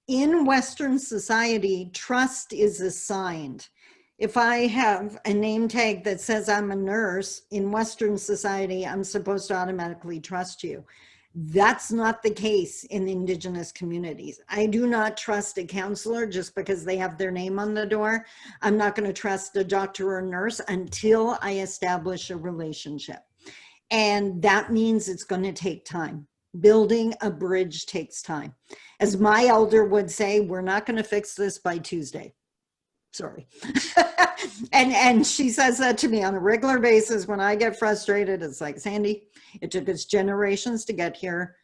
In Western society, trust is assigned. If I have a name tag that says I'm a nurse, in Western society, I'm supposed to automatically trust you. That's not the case in Indigenous communities. I do not trust a counselor just because they have their name on the door. I'm not going to trust a doctor or nurse until I establish a relationship. And that means it's going to take time. Building a bridge takes time. As my elder would say, we're not going to fix this by Tuesday. Sorry. and she says that to me on a regular basis when I get frustrated. It's like, Sandy, it took us generations to get here.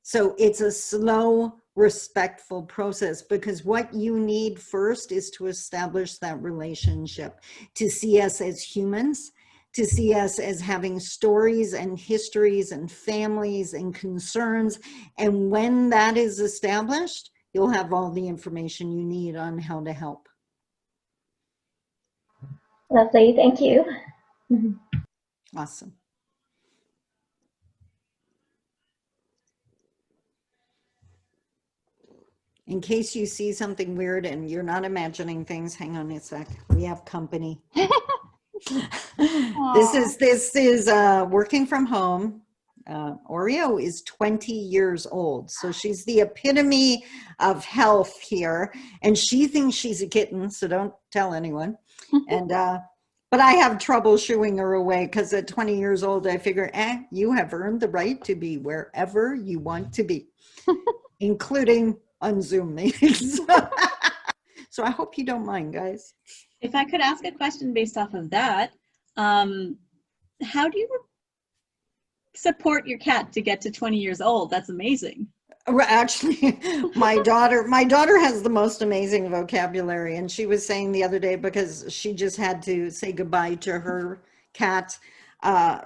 So it's a slow, respectful process because what you need first is to establish that relationship, to see us as humans, to see us as having stories and histories and families and concerns. And when that is established, you'll have all the information you need on how to help. Lovely, thank you. Awesome. In case you see something weird and you're not imagining things, hang on a sec. We have company. This is working from home. Oreo is 20 years old, so she's the epitome of health here, and she thinks she's a kitten, so don't tell anyone. And but I have trouble shooing her away because at 20 years old, I figure, you have earned the right to be wherever you want to be, including on Zoom meetings. So I hope you don't mind, guys. If I could ask a question based off of that, how do you support your cat to get to 20 years old? That's amazing. Actually, my daughter has the most amazing vocabulary, and she was saying the other day, because she just had to say goodbye to her cat,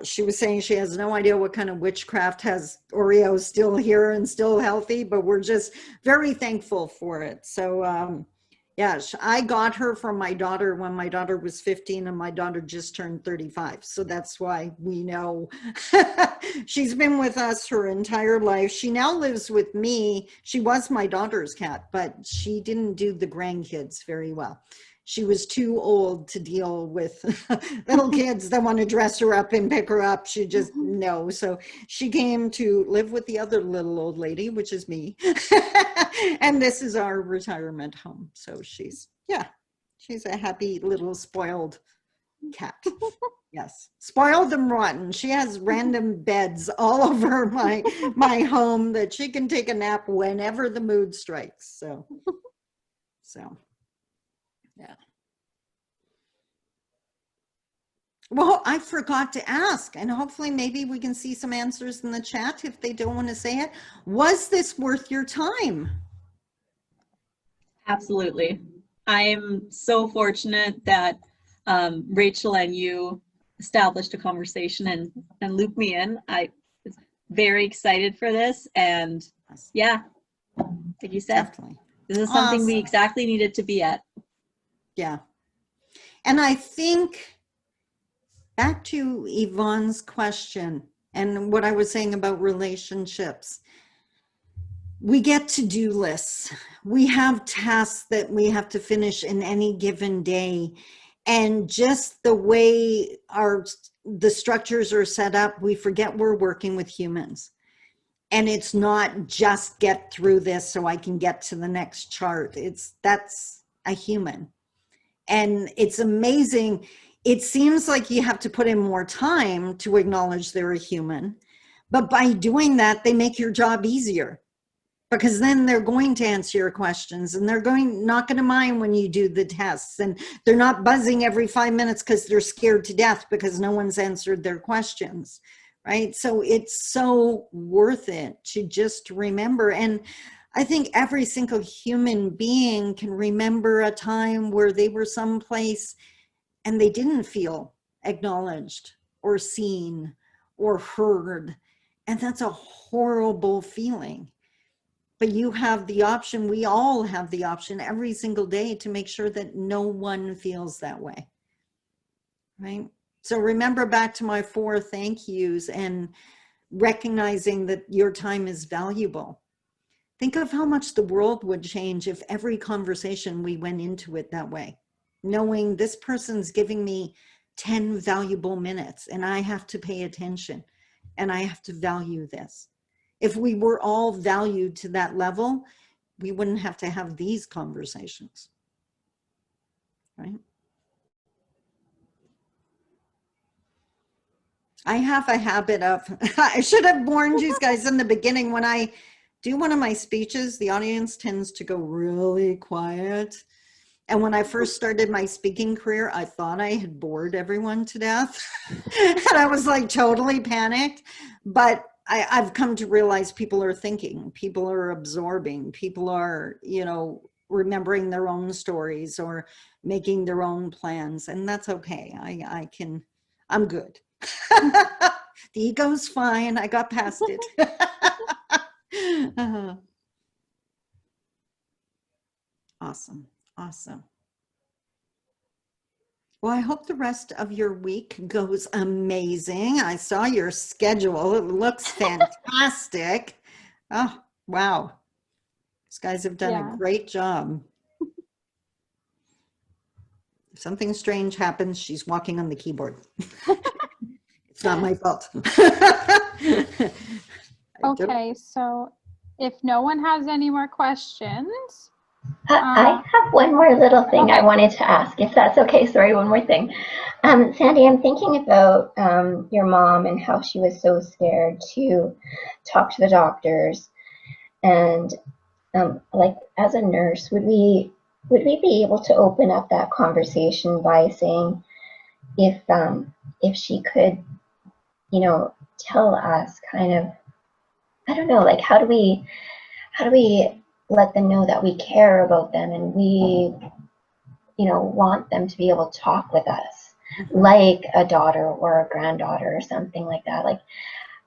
she was saying she has no idea what kind of witchcraft has Oreo still here and still healthy, but we're just very thankful for it. So Yeah, I got her from my daughter when my daughter was 15 and my daughter just turned 35. So that's why we know. She's been with us her entire life. She now lives with me. She was my daughter's cat, but she didn't do the grandkids very well. She was too old to deal with little kids that want to dress her up and pick her up. She just, no. So she came to live with the other little old lady, which is me. And this is our retirement home. So she's, yeah, she's a happy little spoiled cat. Yes, spoiled and rotten. She has random beds all over my home that she can take a nap whenever the mood strikes. So yeah. Well, I forgot to ask, and hopefully maybe we can see some answers in the chat if they don't want to say it. Was this worth your time? Absolutely. I'm so fortunate that Rachel and you established a conversation and looped me in. I was very excited for this, and yeah, like you said, Definitely. this is something we Awesome. exactly needed to be at. Yeah. And I think back to Yvonne's question and what I was saying about relationships, we get to-do lists. We have tasks that we have to finish in any given day. And just the way the structures are set up, we forget we're working with humans. And it's not just get through this so I can get to the next chart. That's a human. And it's amazing. It seems like you have to put in more time to acknowledge they're a human. But by doing that, they make your job easier, because then they're going to answer your questions and they're not going to mind when you do the tests, and they're not buzzing every 5 minutes because they're scared to death because no one's answered their questions, right? So it's so worth it to just remember. And I think every single human being can remember a time where they were someplace and they didn't feel acknowledged or seen or heard. And that's a horrible feeling. But you have the option, we all have the option every single day to make sure that no one feels that way, right? So remember back to my 4 thank yous and recognizing that your time is valuable. Think of how much the world would change if every conversation we went into it that way, knowing this person's giving me 10 valuable minutes and I have to pay attention and I have to value this. If we were all valued to that level, we wouldn't have to have these conversations, right? I have a habit of, I should have warned you guys in the beginning, when I do one of my speeches, the audience tends to go really quiet. And when I first started my speaking career, I thought I had bored everyone to death. And I was like totally panicked. But I've come to realize people are thinking, people are absorbing, people are, remembering their own stories or making their own plans. And that's okay. I'm good. The ego's fine. I got past it. Awesome. Awesome. Well, I hope the rest of your week goes amazing. I saw your schedule. It looks fantastic. Oh, wow. These guys have done a great job. If something strange happens, she's walking on the keyboard. It's not my fault. Okay, so if no one has any more questions. I have one more little thing I wanted to ask, if that's okay. Sorry, one more thing. Sandy, I'm thinking about your mom and how she was so scared to talk to the doctors. And like, as a nurse, would we be able to open up that conversation by saying, if she could, tell us kind of, I don't know, like, how do we let them know that we care about them and we, want them to be able to talk with us, like a daughter or a granddaughter or something like that. Like,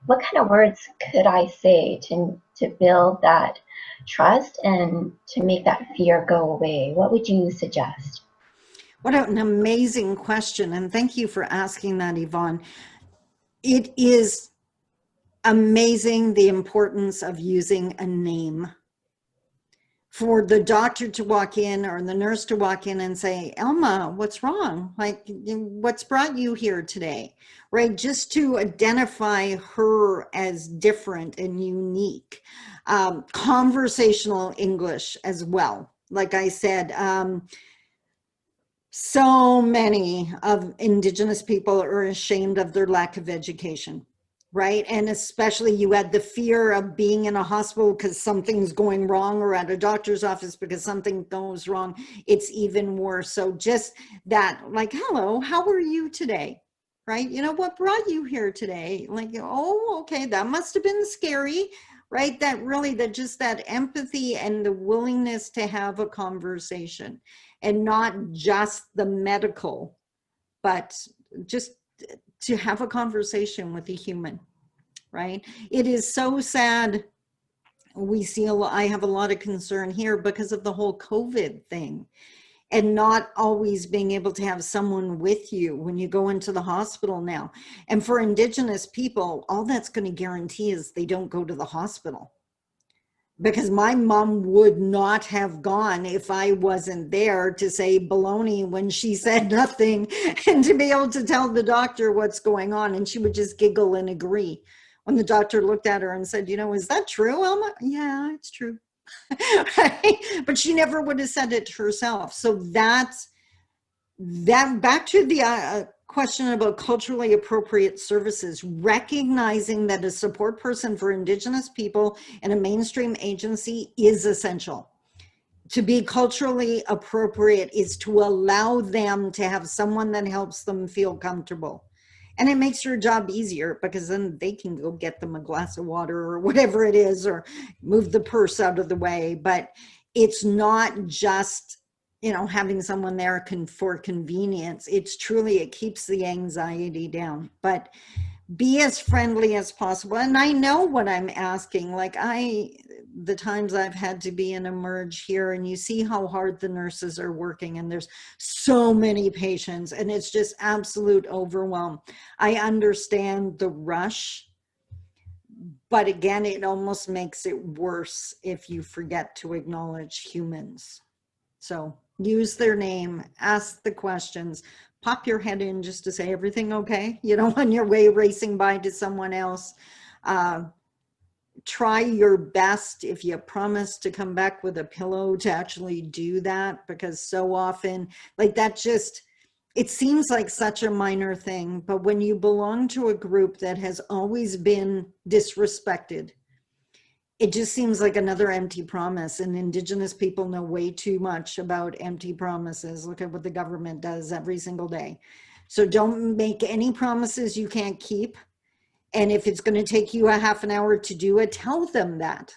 what kind of words could I say to build that trust and to make that fear go away? What would you suggest? What an amazing question. And thank you for asking that, Yvonne. It is amazing the importance of using a name. For the doctor to walk in or the nurse to walk in and say, Elma, what's wrong? Like, what's brought you here today? Right? Just to identify her as different and unique. Conversational English as well. Like I said, so many of Indigenous people are ashamed of their lack of education, right? And especially you had the fear of being in a hospital because something's going wrong, or at a doctor's office because something goes wrong. It's even worse. So just that, like, hello, how are you today? Right? You know, what brought you here today? Like, oh, okay, that must have been scary, right? That really, that just that empathy and the willingness to have a conversation. And not just the medical, but just to have a conversation with a human, right? It is so sad. We see I have a lot of concern here because of the whole COVID thing and not always being able to have someone with you when you go into the hospital now. And for Indigenous people, all that's going to guarantee is they don't go to the hospital. Because my mom would not have gone if I wasn't there to say baloney when she said nothing and to be able to tell the doctor what's going on. And she would just giggle and agree when the doctor looked at her and said, you know, is that true, Elma? Yeah, it's true. Right? But she never would have said it herself. So that's that. Back to the question about culturally appropriate services, recognizing that a support person for Indigenous people in a mainstream agency is essential. To be culturally appropriate is to allow them to have someone that helps them feel comfortable. And it makes your job easier because then they can go get them a glass of water or whatever it is, or move the purse out of the way. But it's not just, you know, having someone there for convenience. It's truly, it keeps the anxiety down. But be as friendly as possible. And I know what I'm asking. Like the times I've had to be in a merge here, and you see how hard the nurses are working, and there's so many patients, and it's just absolute overwhelm. I understand the rush, but again, it almost makes it worse if you forget to acknowledge humans. So use their name, ask the questions, pop your head in just to say, everything okay? You know, on your way racing by to someone else. Try your best, if you promise to come back with a pillow, to actually do that, because so often, like, that just, it seems like such a minor thing, but when you belong to a group that has always been disrespected, it just seems like another empty promise. And Indigenous people know way too much about empty promises. Look at what the government does every single day. So don't make any promises you can't keep. And if it's going to take you a half an hour to do it, tell them that.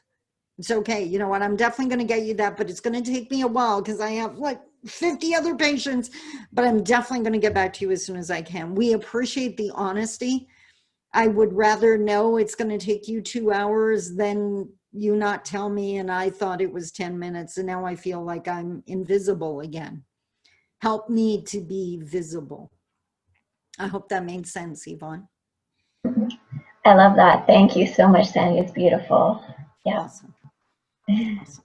It's okay. You know what? I'm definitely going to get you that, but it's going to take me a while because I have like 50 other patients, but I'm definitely going to get back to you as soon as I can. We appreciate the honesty. I would rather know it's going to take you 2 hours than you not tell me and I thought it was 10 minutes and now I feel like I'm invisible again. Help me to be visible. I hope that made sense, Yvonne. I love that. Thank you so much, Sandy. It's beautiful. Yeah. Awesome. Awesome.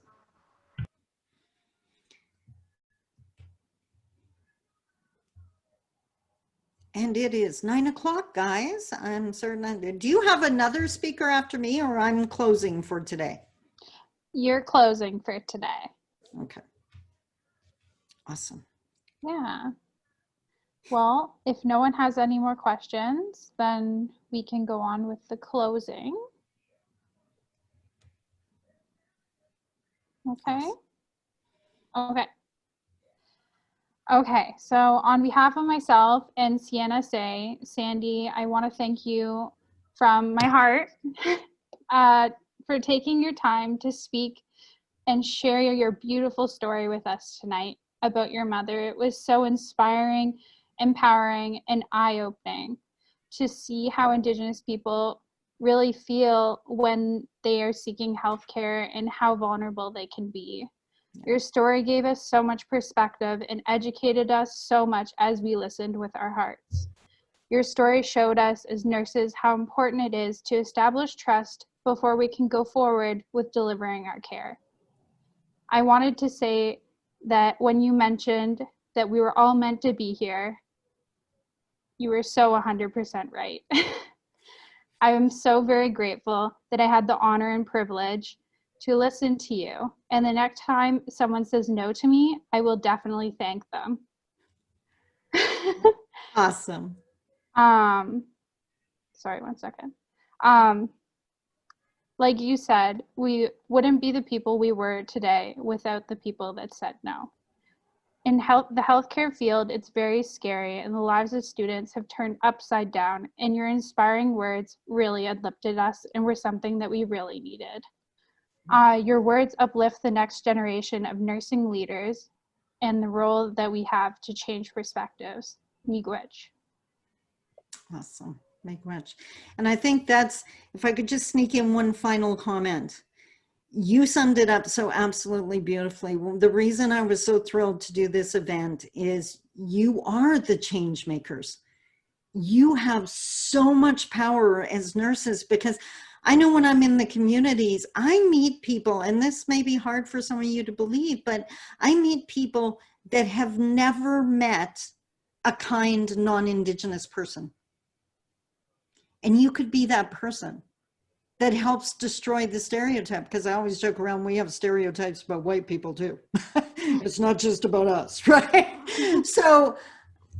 And it is 9 o'clock, guys. I'm certain. Do you have another speaker after me, or I'm closing for today? You're closing for today. Okay. Awesome. Yeah. Well, if no one has any more questions, then we can go on with the closing. Okay. Okay. Okay, so on behalf of myself and CNSA, Sandy, I want to thank you from my heart for taking your time to speak and share your beautiful story with us tonight about your mother. It was so inspiring, empowering, and eye-opening to see how Indigenous people really feel when they are seeking healthcare and how vulnerable they can be. Your story gave us so much perspective and educated us so much as we listened with our hearts. Your story showed us as nurses how important it is to establish trust before we can go forward with delivering our care. I wanted to say that when you mentioned that we were all meant to be here, you were so 100% right. I am so very grateful that I had the honor and privilege to listen to you. And the next time someone says no to me, I will definitely thank them. Awesome. Sorry, one second. Like you said, we wouldn't be the people we were today without the people that said no. In the healthcare field, it's very scary, and the lives of students have turned upside down, and your inspiring words really uplifted us and were something that we really needed. Your words uplift the next generation of nursing leaders and the role that we have to change perspectives. Miigwech. Awesome. Miigwech. And I think that's, if I could just sneak in one final comment. You summed it up so absolutely beautifully. Well, the reason I was so thrilled to do this event is you are the change makers. You have so much power as nurses, because I know when I'm in the communities, I meet people, and this may be hard for some of you to believe, but I meet people that have never met a kind non-Indigenous person. And you could be that person that helps destroy the stereotype, because I always joke around, we have stereotypes about white people too. It's not just about us, right? So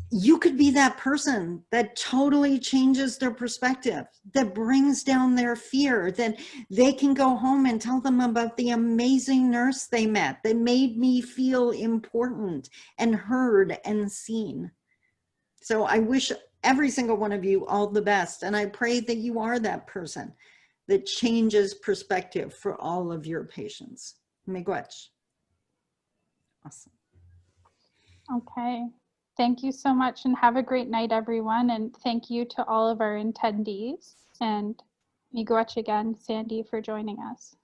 you could be that person that totally changes their perspective, that brings down their fear, that they can go home and tell them about the amazing nurse they met that made me feel important and heard and seen. So I wish every single one of you all the best, and I pray that you are that person that changes perspective for all of your patients. Miigwech. Awesome. Okay. Thank you so much, and have a great night, everyone. And thank you to all of our attendees. And miigwech again, Sandy, for joining us.